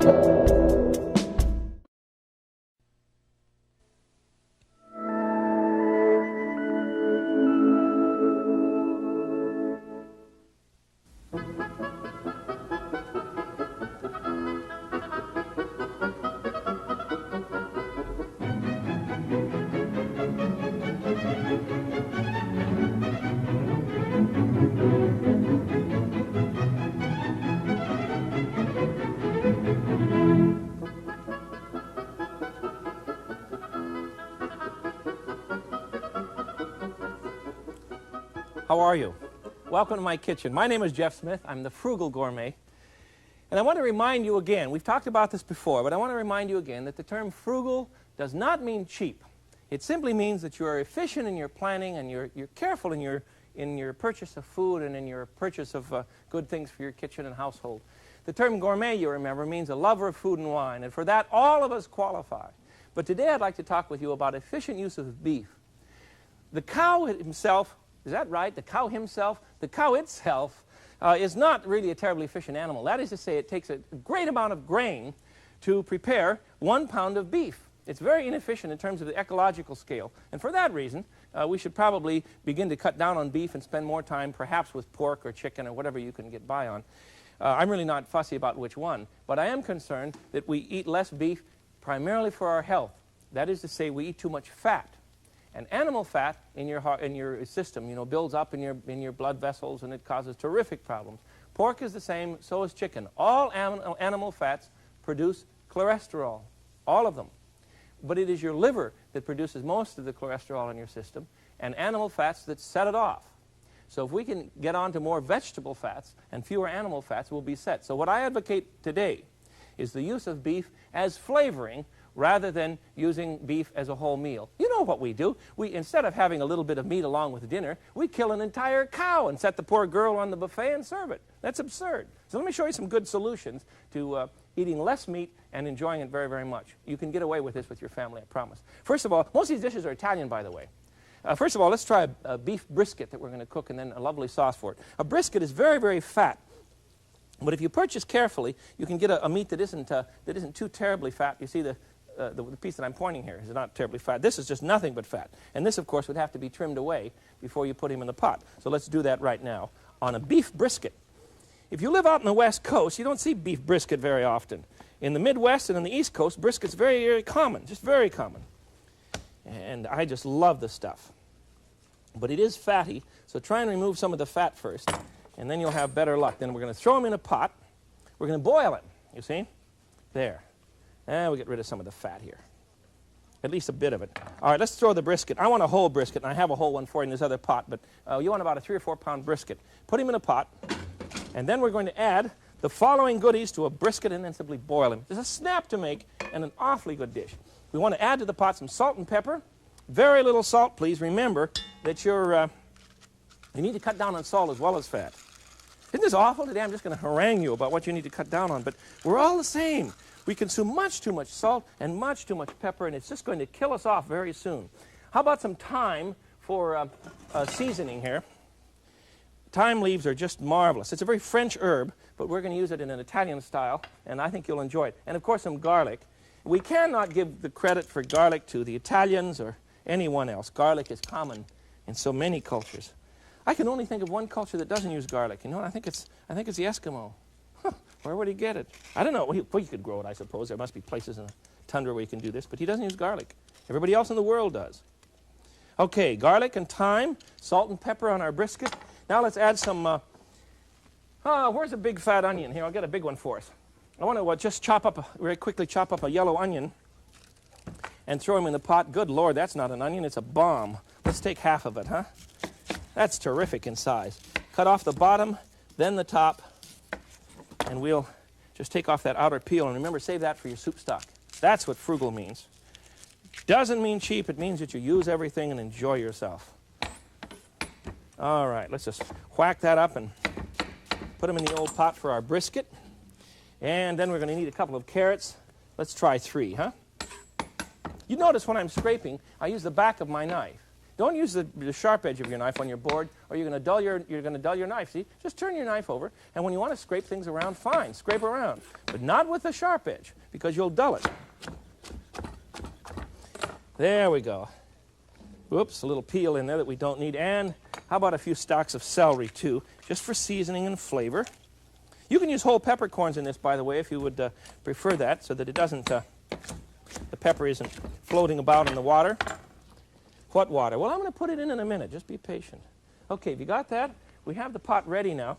How are you? Welcome to my kitchen. My name is Jeff Smith. I'm the Frugal Gourmet. And I want to remind you again, we've talked about this before, but I want to remind you again that the term frugal does not mean cheap. It simply means that you are efficient in your planning and you're careful in your purchase of food and in your purchase of good things for your kitchen and household. The term gourmet, you remember, means a lover of food and wine, and for that all of us qualify. But today I'd like to talk with you about efficient use of beef. The cow himself, is that right? The cow himself? The cow itself is not really a terribly efficient animal. That is to say, it takes a great amount of grain to prepare 1 pound of beef. It's very inefficient in terms of the ecological scale. And for that reason, we should probably begin to cut down on beef and spend more time perhaps with pork or chicken or whatever you can get by on. I'm really not fussy about which one, but I am concerned that we eat less beef primarily for our health. That is to say, we eat too much fat. And animal fat in your system, builds up in your blood vessels, and it causes terrific problems. Pork is the same, so is chicken. All animal fats produce cholesterol, all of them. But it is your liver that produces most of the cholesterol in your system, and animal fats that set it off. So if we can get on to more vegetable fats and fewer animal fats, we'll be set. So what I advocate today is the use of beef as flavoring rather than using beef as a whole meal. You know what we do. Instead of having a little bit of meat along with dinner, we kill an entire cow and set the poor girl on the buffet and serve it. That's absurd. So let me show you some good solutions to eating less meat and enjoying it very, very much. You can get away with this with your family, I promise. First of all, most of these dishes are Italian, by the way. First of all, let's try a beef brisket that we're going to cook and then a lovely sauce for it. A brisket is very, very fat. But if you purchase carefully, you can get a meat that isn't too terribly fat. You see the piece that I'm pointing here is not terribly fat. This is just nothing but fat. And this, of course, would have to be trimmed away before you put him in the pot. So let's do that right now on a beef brisket. If you live out in the West Coast, you don't see beef brisket very often. In the Midwest and on the East Coast, brisket's very, very common, just very common. And I just love the stuff. But it is fatty, so try and remove some of the fat first, and then you'll have better luck. Then we're going to throw them in a pot. We're going to boil it, you see? There. And we'll get rid of some of the fat here. At least a bit of it. All right, let's throw the brisket. I want a whole brisket, and I have a whole one for you in this other pot, but you want about a 3 or 4 pound brisket. Put him in a pot, and then we're going to add the following goodies to a brisket and then simply boil him. There's a snap to make and an awfully good dish. We want to add to the pot some salt and pepper. Very little salt, please. Remember that you need to cut down on salt as well as fat. Isn't this awful? Today I'm just going to harangue you about what you need to cut down on, but we're all the same. We consume much too much salt and much too much pepper, and it's just going to kill us off very soon. How about some thyme for seasoning here? Thyme leaves are just marvelous. It's a very French herb, but we're going to use it in an Italian style, and I think you'll enjoy it. And, of course, some garlic. We cannot give the credit for garlic to the Italians or anyone else. Garlic is common in so many cultures. I can only think of one culture that doesn't use garlic. You know, I think it's the Eskimo. Huh, where would he get it? I don't know. Well, he could grow it, I suppose. There must be places in the tundra where you can do this, but he doesn't use garlic. Everybody else in the world does. Okay, garlic and thyme, salt and pepper on our brisket. Now let's add some, where's a big fat onion? Here, I'll get a big one for us. I want to just very quickly chop up a yellow onion and throw him in the pot. Good Lord, that's not an onion, it's a bomb. Let's take half of it, huh? That's terrific in size. Cut off the bottom, then the top, and we'll just take off that outer peel. And remember, save that for your soup stock. That's what frugal means. Doesn't mean cheap, it means that you use everything and enjoy yourself. All right, let's just whack that up and put them in the old pot for our brisket. And then we're going to need a couple of carrots. Let's try 3, huh? You notice when I'm scraping, I use the back of my knife. Don't use the sharp edge of your knife when you're bored, or you're going to dull your knife. See, just turn your knife over, and when you want to scrape things around, fine, scrape around, but not with the sharp edge, because you'll dull it. There we go. Whoops, a little peel in there that we don't need, and how about a few stalks of celery too, just for seasoning and flavor. You can use whole peppercorns in this, by the way, if you would prefer that, so that it doesn't, the pepper isn't floating about in the water. What water? Well, I'm going to put it in a minute. Just be patient. Okay, if you got that, we have the pot ready now.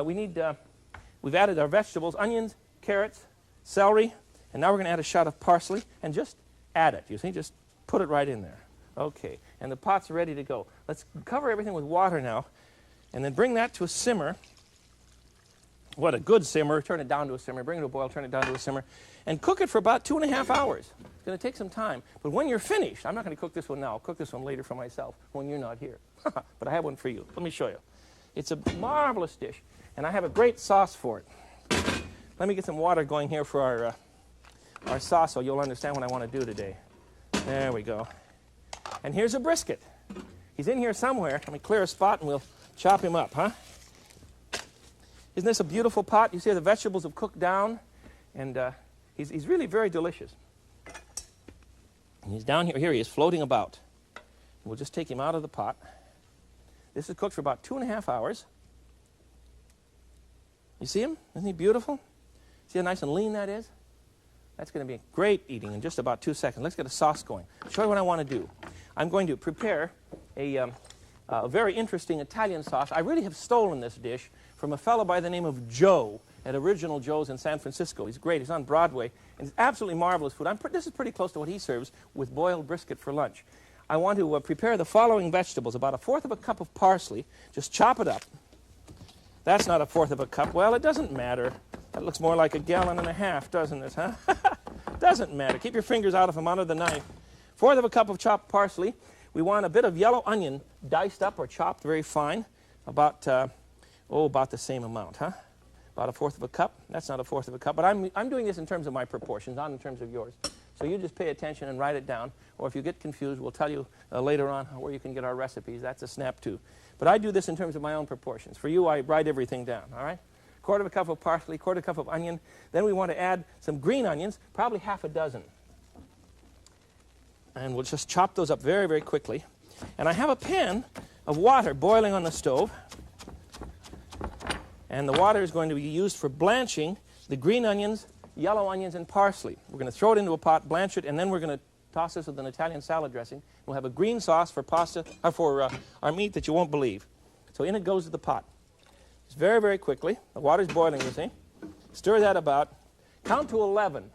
We've added our vegetables, onions, carrots, celery, and now we're going to add a shot of parsley, and just add it. You see, just put it right in there. Okay, and the pot's ready to go. Let's cover everything with water now, and then bring that to a simmer. What a good simmer. Turn it down to a simmer. Bring it to a boil, turn it down to a simmer, and cook it for about 2.5 hours. It's going to take some time. But when you're finished, I'm not going to cook this one now. I'll cook this one later for myself when you're not here. But I have one for you. Let me show you. It's a marvelous dish, and I have a great sauce for it. Let me get some water going here for our sauce so you'll understand what I want to do today. There we go. And here's a brisket. He's in here somewhere. Let me clear a spot and we'll chop him up, huh? Isn't this a beautiful pot? You see the vegetables have cooked down, and he's really very delicious. And he's down here. Here he is, floating about. We'll just take him out of the pot. This is cooked for about 2.5 hours. You see him? Isn't he beautiful? See how nice and lean that is? That's going to be great eating in just about 2 seconds. Let's get a sauce going. I'll show you what I want to do. I'm going to prepare a very interesting Italian sauce. I really have stolen this dish from a fellow by the name of Joe at Original Joe's in San Francisco. He's great. He's on Broadway, and it's absolutely marvelous food. This is pretty close to what he serves with boiled brisket for lunch. I want to prepare the following vegetables. About 1/4 cup of parsley. Just chop it up. That's not 1/4 cup. Well, it doesn't matter. That looks more like 1.5 gallons, doesn't it, huh? Doesn't matter. Keep your fingers out of them, out of the knife. 1/4 cup of chopped parsley. We want a bit of yellow onion diced up or chopped very fine. About the same amount, huh? About 1/4 cup. That's not 1/4 cup, but I'm doing this in terms of my proportions, not in terms of yours. So you just pay attention and write it down, or if you get confused, we'll tell you later on where you can get our recipes. That's a snap too. But I do this in terms of my own proportions. For you, I write everything down, all right? 1/4 cup of parsley, 1/4 cup of onion. Then we want to add some green onions, probably 6 And we'll just chop those up very, very quickly. And I have a pan of water boiling on the stove. And the water is going to be used for blanching the green onions, yellow onions, and parsley. We're going to throw it into a pot, blanch it, and then we're going to toss this with an Italian salad dressing. We'll have a green sauce for pasta, or for our meat that you won't believe. So in it goes to the pot. It's very, very quickly. The water's boiling, you see. Stir that about. Count to 11,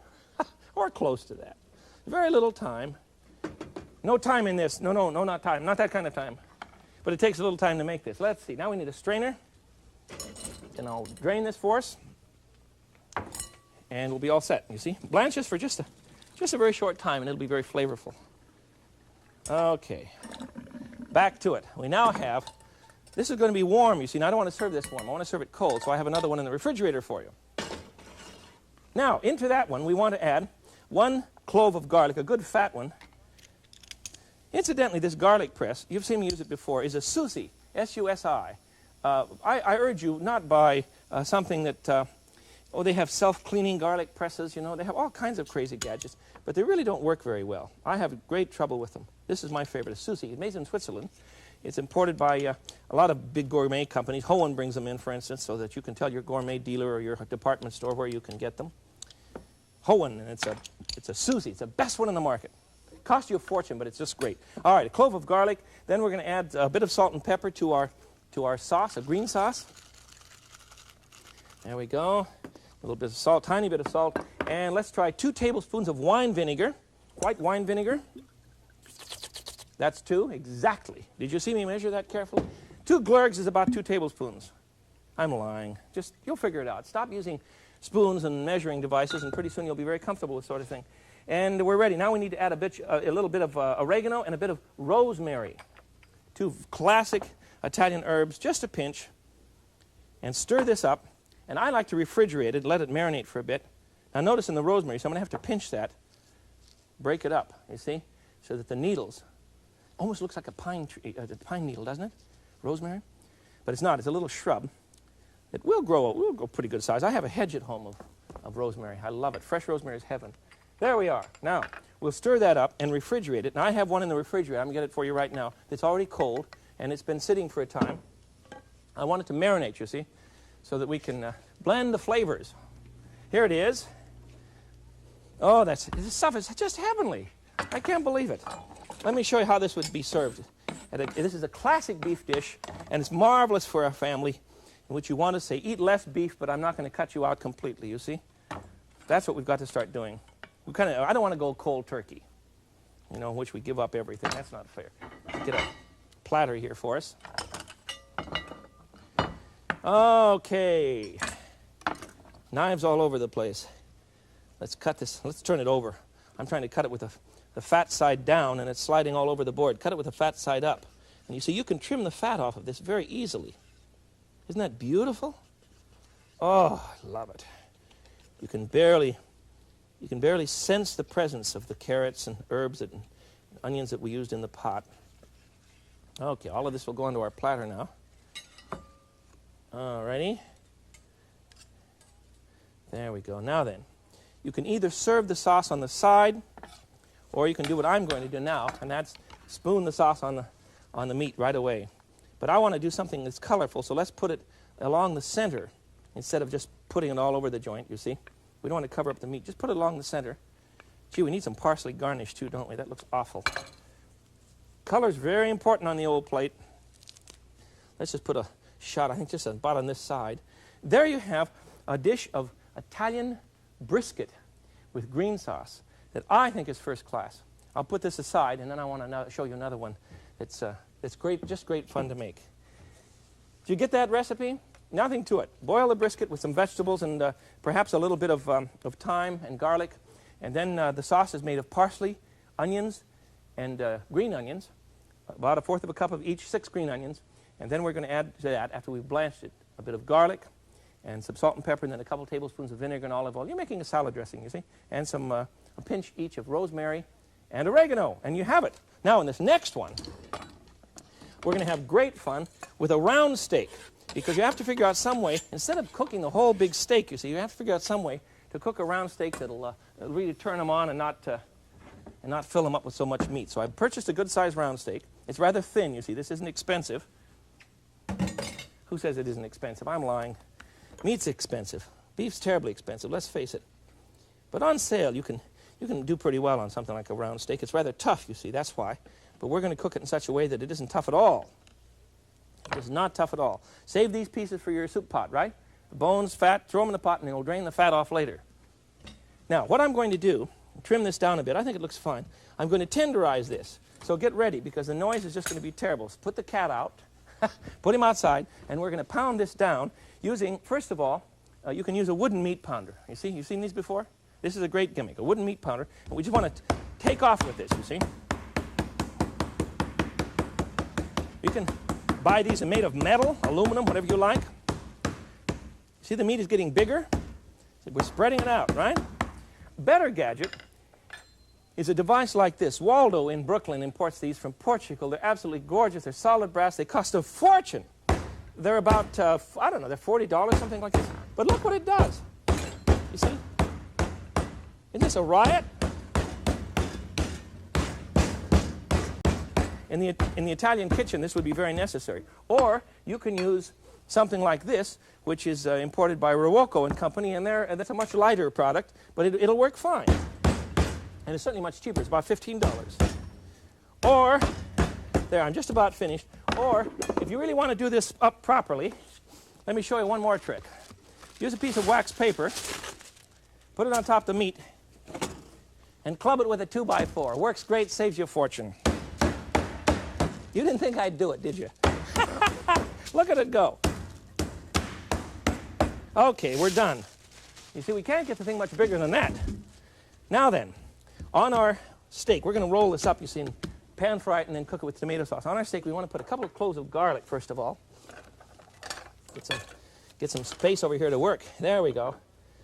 or close to that. Very little time. No time in this. No, not time. Not that kind of time. But it takes a little time to make this. Let's see. Now we need a strainer. And I'll drain this for us. And we'll be all set, you see. Blanch this for just a very short time, and it'll be very flavorful. Okay. Back to it. We now have, this is going to be warm, you see. Now I don't want to serve this warm. I want to serve it cold, so I have another one in the refrigerator for you. Now, into that one, we want to add 1 clove of garlic, a good fat one. Incidentally, this garlic press, you've seen me use it before, is a Susi, S-U-S-I. I urge you not buy something that, they have self-cleaning garlic presses, you know. They have all kinds of crazy gadgets, but they really don't work very well. I have great trouble with them. This is my favorite, a Susi. It's made in Switzerland. It's imported by a lot of big gourmet companies. Hohen brings them in, for instance, so that you can tell your gourmet dealer or your department store where you can get them. Hohen, and it's a Susi. It's the best one in the market. Cost you a fortune, but it's just great. All right, a clove of garlic. Then we're going to add a bit of salt and pepper to our sauce, a green sauce. There we go. A little bit of salt, tiny bit of salt. And let's try 2 tablespoons of wine vinegar, white wine vinegar. That's 2, exactly. Did you see me measure that carefully? 2 glurgs is about 2 tablespoons. I'm lying. Just, you'll figure it out. Stop using spoons and measuring devices, and pretty soon you'll be very comfortable with sort of thing. And we're ready. Now we need to add a little bit of oregano and a bit of rosemary. 2 classic Italian herbs, just a pinch. And stir this up. And I like to refrigerate it, let it marinate for a bit. Now notice in the rosemary, so I'm going to have to pinch that, break it up, you see, so that the needles almost looks like a pine tree, a pine needle, doesn't it? Rosemary. But it's not. It's a little shrub. It will grow pretty good size. I have a hedge at home of rosemary. I love it. Fresh rosemary is heaven. There we are. Now, we'll stir that up and refrigerate it. Now, I have one in the refrigerator. I'm going to get it for you right now. It's already cold, and it's been sitting for a time. I want it to marinate, you see, so that we can blend the flavors. Here it is. Oh, this stuff is just heavenly. I can't believe it. Let me show you how this would be served. This is a classic beef dish, and it's marvelous for a family in which you want to say, eat less beef, but I'm not going to cut you out completely, you see? That's what we've got to start doing. I don't want to go cold turkey, in which we give up everything. That's not fair. Let's get a platter here for us. Okay. Knives all over the place. Let's cut this. Let's turn it over. I'm trying to cut it with the fat side down, and it's sliding all over the board. Cut it with the fat side up. And you see, you can trim the fat off of this very easily. Isn't that beautiful? Oh, I love it. You can barely sense the presence of the carrots and herbs and onions that we used in the pot. Okay, all of this will go onto our platter now. Alrighty. There we go. Now then, you can either serve the sauce on the side, or you can do what I'm going to do now, and that's spoon the sauce on the meat right away. But I want to do something that's colorful, so let's put it along the center instead of just putting it all over the joint, you see. We don't want to cover up the meat. Just put it along the center. Gee, we need some parsley garnish too, don't we? That looks awful. Color's very important on the old plate. Let's just put a shot, I think just about on this side. There you have a dish of Italian brisket with green sauce that I think is first class. I'll put this aside, and then I want to show you another one that's great, just great fun to make. Did you get that recipe? Nothing to it. Boil the brisket with some vegetables and perhaps a little bit of thyme and garlic. And then the sauce is made of parsley, onions, and green onions, about 1/4 cup of each, 6 green onions. And then we're going to add to that, after we've blanched it, a bit of garlic and some salt and pepper, and then a couple tablespoons of vinegar and olive oil. You're making a salad dressing, you see. And a pinch each of rosemary and oregano. And you have it. Now, in this next one, we're going to have great fun with a round steak. Because you have to figure out some way, instead of cooking the whole big steak, you see, you have to figure out some way to cook a round steak that'll really turn them on and not fill them up with so much meat. So I purchased a good-sized round steak. It's rather thin, you see. This isn't expensive. Who says it isn't expensive? I'm lying. Meat's expensive. Beef's terribly expensive, let's face it. But on sale, you can do pretty well on something like a round steak. It's rather tough, you see, that's why. But we're going to cook it in such a way that it isn't tough at all. It's not tough at all. Save these pieces for your soup pot, right? The bones, fat, throw them in the pot, and it'll drain the fat off later. Now, what I'm going to do, trim this down a bit. I think it looks fine. I'm going to tenderize this. So get ready, because the noise is just going to be terrible. So put the cat out, put him outside, and we're going to pound this down using, first of all, you can use a wooden meat pounder. You see? You've seen these before? This is a great gimmick, a wooden meat pounder. And we just want to take off with this, you see? You can buy these made of metal, aluminum, whatever you like. See, the meat is getting bigger. We're spreading it out, right? Better gadget is a device like this. Waldo in Brooklyn imports these from Portugal. They're absolutely gorgeous. They're solid brass. They cost a fortune. They're about, I don't know, they're $40, something like this. But look what it does. You see? Isn't this a riot? In the Italian kitchen, this would be very necessary. Or you can use something like this, which is imported by Rowocco and Company, and that's a much lighter product, but it'll work fine. And it's certainly much cheaper. It's about $15. Or, there, I'm just about finished. Or, if you really want to do this up properly, let me show you one more trick. Use a piece of wax paper, put it on top of the meat, and club it with a 2x4. Works great, saves you a fortune. You didn't think I'd do it, did you? Look at it go. Okay, we're done. You see, we can't get the thing much bigger than that. Now then, on our steak, we're going to roll this up, you see, and pan fry it and then cook it with tomato sauce. On our steak, we want to put a couple of cloves of garlic, first of all. Get some space over here to work. There we go.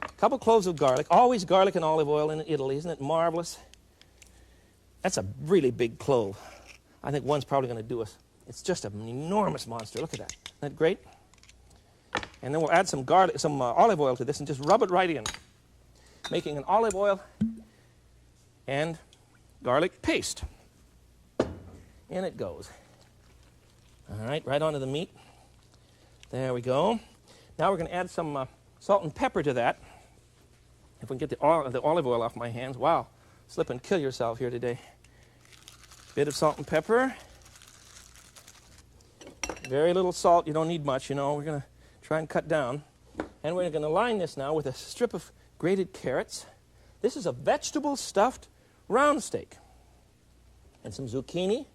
A couple cloves of garlic. Always garlic and olive oil in Italy. Isn't it marvelous? That's a really big clove. I think one's probably going to do us. It's just an enormous monster. Look at that. Isn't that great? And then we'll add some garlic, some olive oil to this and just rub it right in, making an olive oil and garlic paste. In it goes. All right onto the meat. There we go. Now we're going to add some salt and pepper to that. If we can get the olive oil off my hands. Wow, slip and kill yourself here today. Bit of salt and pepper. Very little salt. You don't need much, you know. We're going to try and cut down. And we're going to line this now with a strip of grated carrots. This is a vegetable stuffed round steak. And some zucchini.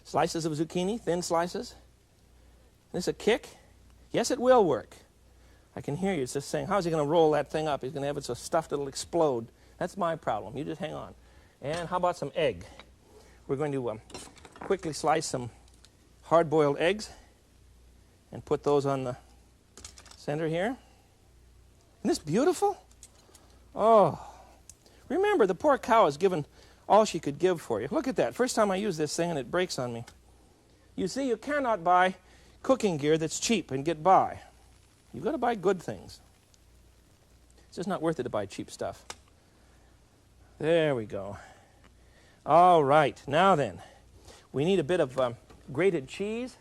Slices of zucchini, thin slices. This a kick? Yes, it will work. I can hear you. It's just saying, how's he going to roll that thing up? He's going to have it so stuffed it'll explode. That's my problem. You just hang on. And how about some egg? We're going to quickly slice some hard-boiled eggs and put those on the center here. Isn't this beautiful? Oh. Remember, the poor cow is given all she could give for you. Look at that. First time I use this thing and it breaks on me. You see, you cannot buy cooking gear that's cheap and get by. You've got to buy good things. It's just not worth it to buy cheap stuff. There we go. All right. Now then, we need a bit of grated cheese.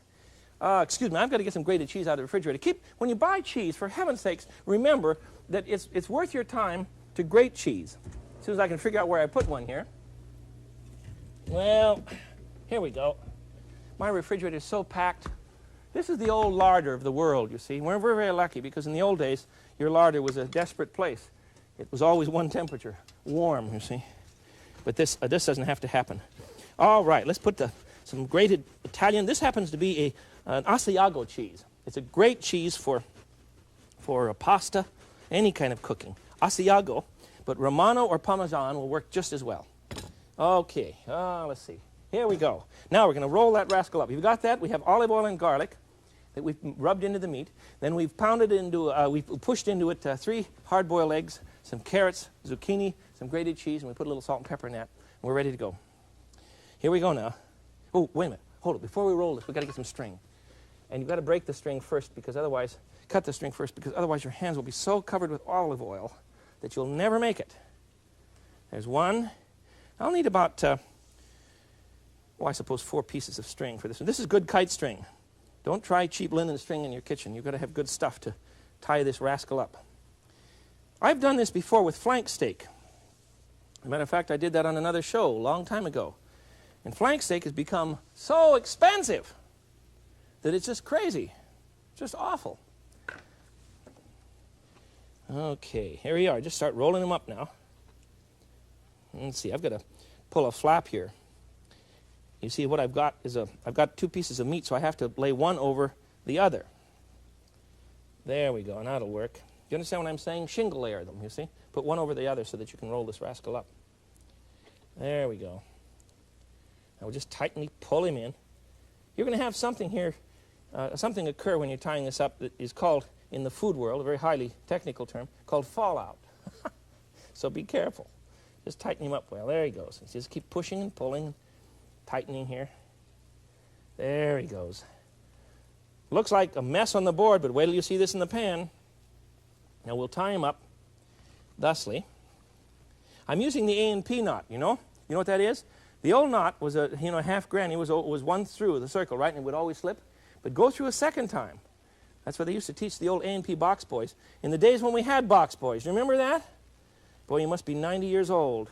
Excuse me, I've got to get some grated cheese out of the refrigerator. When you buy cheese, for heaven's sakes, remember that it's worth your time to grate cheese. As soon as I can figure out where I put one here. Well, here we go. My refrigerator is so packed. This is the old larder of the world, you see. We're very lucky because in the old days, your larder was a desperate place. It was always one temperature, warm, you see. But this doesn't have to happen. All right, let's put some grated Italian. This happens to be an Asiago cheese. It's a great cheese for pasta, any kind of cooking. Asiago, but Romano or Parmesan will work just as well. Okay, let's see. Here we go. Now we're going to roll that rascal up. You've got that? We have olive oil and garlic that we've rubbed into the meat. Then we've pounded into, we've pushed into it 3 hard-boiled eggs, some carrots, zucchini, some grated cheese, and we put a little salt and pepper in that. And we're ready to go. Here we go now. Oh, wait a minute. Hold it. Before we roll this, we've got to get some string. And you've got to break the string first because otherwise, cut the string first because otherwise your hands will be so covered with olive oil that you'll never make it. There's one. I'll need about, I suppose 4 pieces of string for this one. This is good kite string. Don't try cheap linen string in your kitchen. You've got to have good stuff to tie this rascal up. I've done this before with flank steak. As a matter of fact, I did that on another show a long time ago. And flank steak has become so expensive that it's just crazy. It's just awful. Okay, here we are. Just start rolling them up now. Let's see, I've got to pull a flap here. You see what I've got is I've got 2 pieces of meat, so I have to lay one over the other. There we go, and that'll work. You understand what I'm saying? Shingle layer them, you see? Put one over the other so that you can roll this rascal up. There we go. Now we'll just tightly pull him in. You're going to have something here, something occur when you're tying this up that is called, in the food world, a very highly technical term, called fallout. So be careful. Just tighten him up well. There he goes. Just keep pushing and pulling, tightening here. There he goes. Looks like a mess on the board, but wait till you see this in the pan. Now we'll tie him up thusly. I'm using the A&P knot, you know? You know what that is? The old knot was a half granny, was one through the circle, right? And it would always slip. But go through a second time. That's what they used to teach the old A&P box boys. In the days when we had box boys. Remember that? Boy, you must be 90 years old.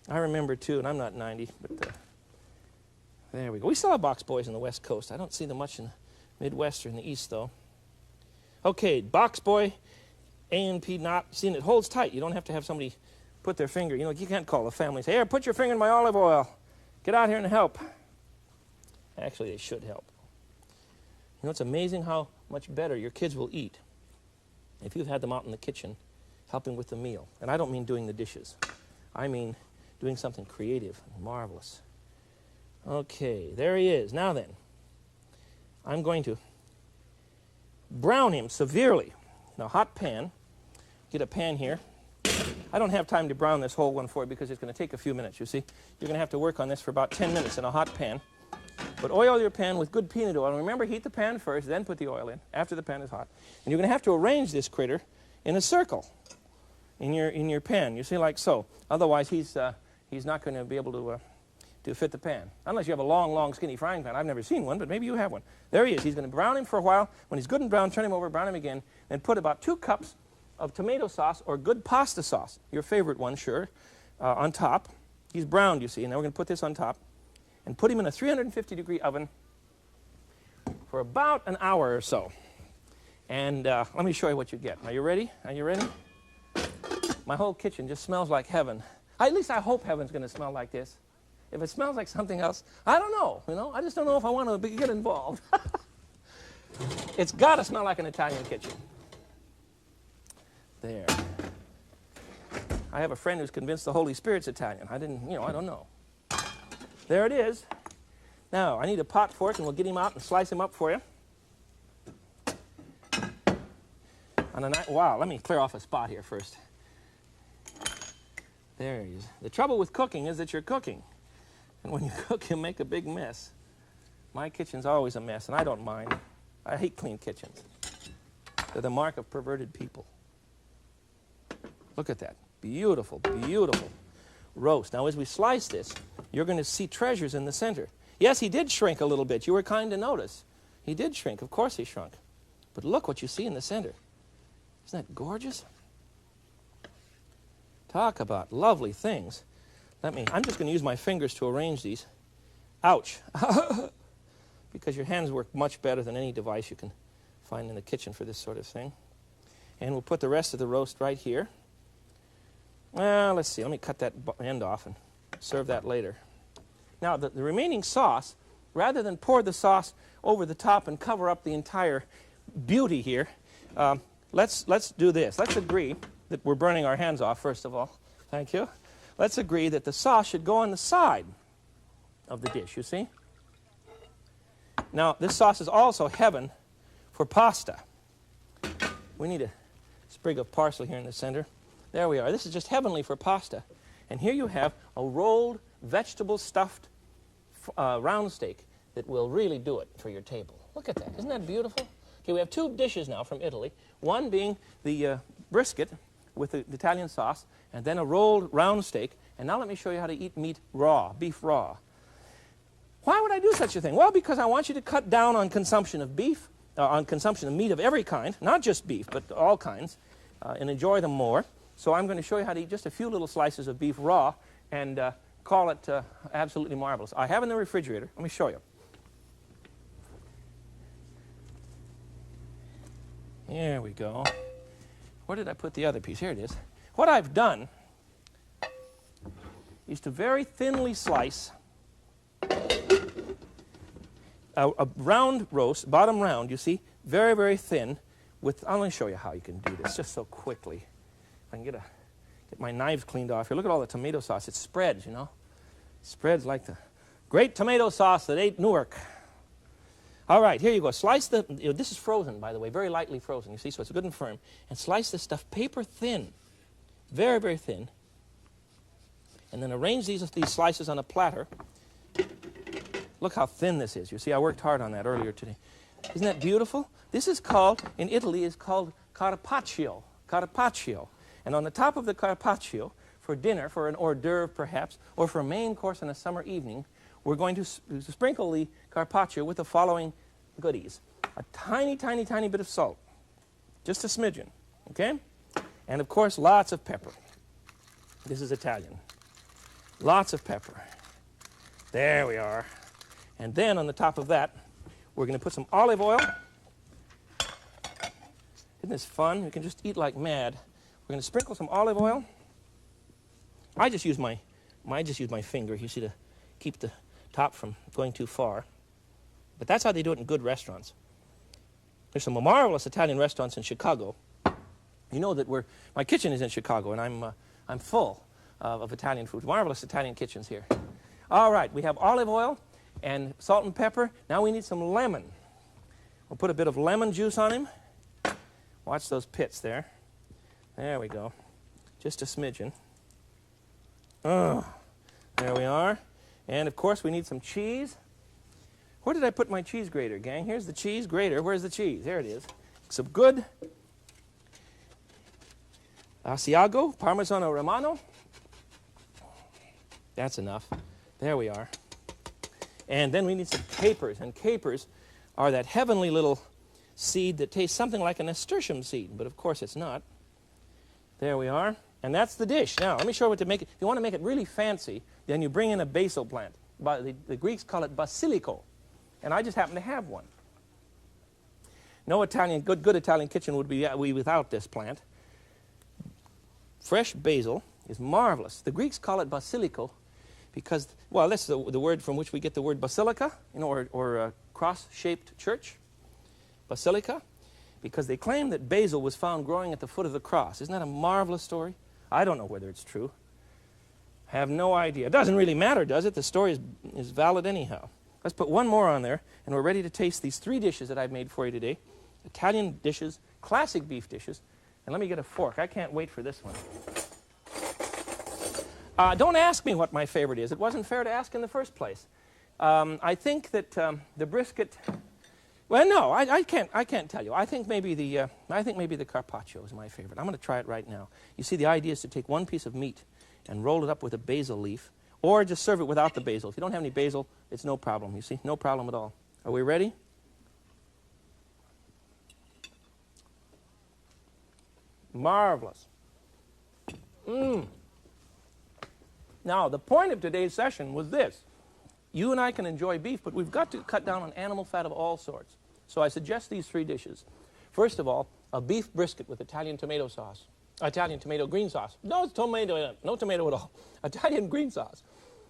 I remember too, and I'm not 90, but there we go. We still have box boys on the West Coast. I don't see them much in the Midwest or in the East, though. Okay, box boy, A&P knot. See, and it holds tight. You don't have to have somebody put their finger. You know, you can't call the family and say, here, put your finger in my olive oil. Get out here and help. Actually, they should help. You know, it's amazing how much better your kids will eat if you've had them out in the kitchen helping with the meal. And I don't mean doing the dishes. I mean doing something creative and marvelous. Okay, there he is. Now then, I'm going to brown him severely in a hot pan. Get a pan here. I don't have time to brown this whole one for you because it's going to take a few minutes, you see. You're going to have to work on this for about 10 minutes in a hot pan. But oil your pan with good peanut oil. And remember, heat the pan first, then put the oil in after the pan is hot. And you're going to have to arrange this critter in a circle in your pan, you see, like so. Otherwise, he's not going to be able to fit the pan. Unless you have a long, long, skinny frying pan. I've never seen one, but maybe you have one. There he is. He's going to brown him for a while. When he's good and brown, turn him over, brown him again, and put about 2 cups of tomato sauce or good pasta sauce, your favorite one, sure, on top. He's browned, you see, and now we're going to put this on top and put him in a 350-degree oven for about an hour or so. And let me show you what you get. Are you ready? Are you ready? My whole kitchen just smells like heaven. At least I hope heaven's going to smell like this. If it smells like something else, I don't know, you know. I just don't know if I want to get involved. It's got to smell like an Italian kitchen. There. I have a friend who's convinced the Holy Spirit's Italian. I don't know. There it is. Now, I need a pot for it, and we'll get him out and slice him up for you. Wow, let me clear off a spot here first. There he is. The trouble with cooking is that you're cooking. And when you cook, you make a big mess. My kitchen's always a mess, and I don't mind. I hate clean kitchens. They're the mark of perverted people. Look at that. Beautiful, beautiful roast. Now, as we slice this, you're going to see treasures in the center. Yes, he did shrink a little bit. You were kind to notice. He did shrink. Of course he shrunk. But look what you see in the center. Isn't that gorgeous? Talk about lovely things. I'm just going to use my fingers to arrange these. Ouch. Because your hands work much better than any device you can find in the kitchen for this sort of thing. And we'll put the rest of the roast right here. Well, let's see. Let me cut that end off and serve that later. Now, the remaining sauce, rather than pour the sauce over the top and cover up the entire beauty here, let's do this. Let's agree that we're burning our hands off, first of all. Thank you. Let's agree that the sauce should go on the side of the dish, you see? Now, this sauce is also heaven for pasta. We need a sprig of parsley here in the center. There we are. This is just heavenly for pasta. And here you have a rolled vegetable stuffed round steak that will really do it for your table. Look at that. Isn't that beautiful? Okay, we have 2 dishes now from Italy. One being the brisket with the Italian sauce, and then a rolled round steak. And now let me show you how to eat meat raw, beef raw. Why would I do such a thing? Well, because I want you to cut down on consumption of beef, on consumption of meat of every kind, not just beef, but all kinds, and enjoy them more. So I'm going to show you how to eat just a few little slices of beef raw and call it absolutely marvelous. I have in the refrigerator. Let me show you. Here we go. Where did I put the other piece? Here it is. What I've done is to very thinly slice a round roast, bottom round, you see, very, very thin. I'm going to show you how you can do this just so quickly. If I can get my knives cleaned off here. Look at all the tomato sauce. It spreads, you know. It spreads like the great tomato sauce that ate Newark. All right, here you go. Slice this is frozen, by the way, very lightly frozen, you see, so it's good and firm. And slice this stuff paper thin, very, very thin. And then arrange these slices on a platter. Look how thin this is. You see, I worked hard on that earlier today. Isn't that beautiful? This is called, in Italy, is called carpaccio. Carpaccio. And on the top of the carpaccio, for dinner, for an hors d'oeuvre perhaps, or for a main course on a summer evening, we're going to sprinkle the carpaccio with the following goodies. A tiny, tiny, tiny bit of salt. Just a smidgen, okay? And, of course, lots of pepper. This is Italian. Lots of pepper. There we are. And then on the top of that, we're going to put some olive oil. Isn't this fun? We can just eat like mad. We're going to sprinkle some olive oil. I just use my finger, you see, to keep the top from going too far. But that's how they do it in good restaurants. There's some marvelous Italian restaurants in Chicago. You know that my kitchen is in Chicago, and I'm full of Italian food. Marvelous Italian kitchens here. All right, we have olive oil and salt and pepper. Now we need some lemon. We'll put a bit of lemon juice on him. Watch those pits there. There we go. Just a smidgen. Oh, there we are. And, of course, we need some cheese. Where did I put my cheese grater, gang? Here's the cheese grater. Where's the cheese? There it is. Some good Asiago, Parmigiano Romano. That's enough. There we are. And then we need some capers. And capers are that heavenly little seed that tastes something like a nasturtium seed, but of course it's not. There we are. And that's the dish. Now, let me show you what to make it. If you want to make it really fancy, then you bring in a basil plant. The Greeks call it basilico. And I just happen to have one. No Italian, good Italian kitchen would be without this plant. Fresh basil is marvelous. The Greeks call it basilico because, well, that's the word from which we get the word basilica, you know, or a cross-shaped church. Basilica, because they claim that basil was found growing at the foot of the cross. Isn't that a marvelous story? I don't know whether it's true. I have no idea. It doesn't really matter, does it? The story is valid anyhow. Let's put one more on there, and we're ready to taste these 3 dishes that I've made for you today. Italian dishes, classic beef dishes. And let me get a fork. I can't wait for this one. Don't ask me what my favorite is. It wasn't fair to ask in the first place. I think that the brisket... Well, no, I can't tell you. I think maybe the carpaccio is my favorite. I'm going to try it right now. You see, the idea is to take one piece of meat and roll it up with a basil leaf, or just serve it without the basil. If you don't have any basil, it's no problem. You see, no problem at all. Are we ready? Marvelous. Now, the point of today's session was this. You and I can enjoy beef, but we've got to cut down on animal fat of all sorts. So I suggest these 3 dishes. First of all, a beef brisket with Italian tomato sauce. Italian tomato green sauce. No tomato in it. No tomato at all. Italian green sauce.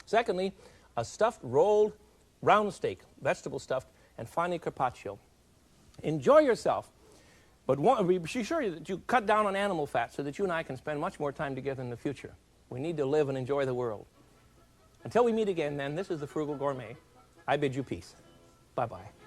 Secondly, a stuffed rolled round steak, vegetable stuffed, and finally carpaccio. Enjoy yourself. But be sure that you cut down on animal fat so that you and I can spend much more time together in the future. We need to live and enjoy the world. Until we meet again, then, this is the Frugal Gourmet. I bid you peace. Bye-bye.